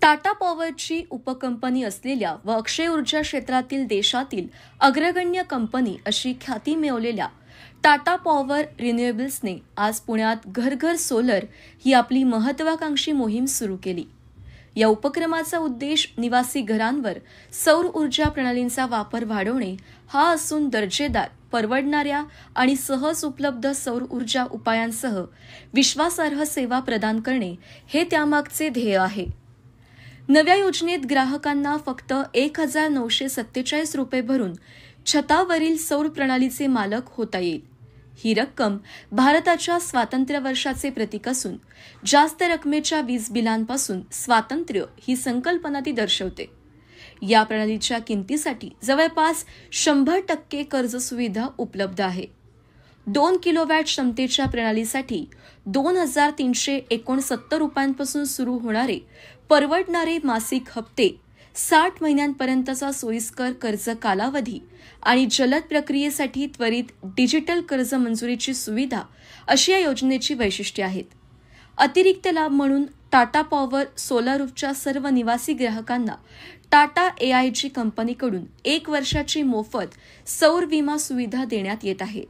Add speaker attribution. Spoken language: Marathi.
Speaker 1: टाटा पॉवरची उपकंपनी असलेल्या व अक्षय ऊर्जा क्षेत्रातील देशातील अग्रगण्य कंपनी अशी ख्याती मिळवलेल्या टाटा पॉवर रिन्युएबल्सने आज पुण्यात घर घर सोलर ही आपली महत्त्वाकांक्षी मोहीम सुरू केली। या उपक्रमाचा उद्देश निवासी घरांवर सौर ऊर्जा प्रणालींचा वापर वाढवणे हा असून दर्जेदार, परवडणाऱ्या आणि सहज उपलब्ध सौर ऊर्जा उपायांसह विश्वासार्ह सेवा प्रदान करणे हे त्यामागचे ध्येय आहे। नव्या योजनेत ग्राहकांना फक्त 1947 रुपये भरून छतावरील सौर प्रणालीचे मालक होता येईल। ही रक्कम भारताच्या स्वातंत्र्य वर्षाचे प्रतीक असून जास्त रकमेच्या वीज बिलांपासून स्वातंत्र्य ही संकल्पना ती दर्शवते। या प्रणालीच्या किमतीसाठी जवळपास 100% कर्ज सुविधा उपलब्ध आहे। 2 किलोवॅट क्षमतेच्या प्रणालीसाठी 2369 रुपयांपासून सुरू होणारे परवडणारे मासिक हप्ते, 60 महिन्यांपर्यंतचा सोयीस्कर कर्ज कालावधी आणि जलद प्रक्रियेसाठी त्वरित डिजिटल कर्ज मंजुरीची सुविधा अशी या योजनेची वैशिष्ट्ये आहेत। अतिरिक्त लाभ म्हणून टाटा पॉवर सोलर रूफच्या सर्व निवासी ग्राहकांना टाटा AIG कंपनीकडून 1 वर्षाची मोफत सौर विमा सुविधा देण्यात येत आहे।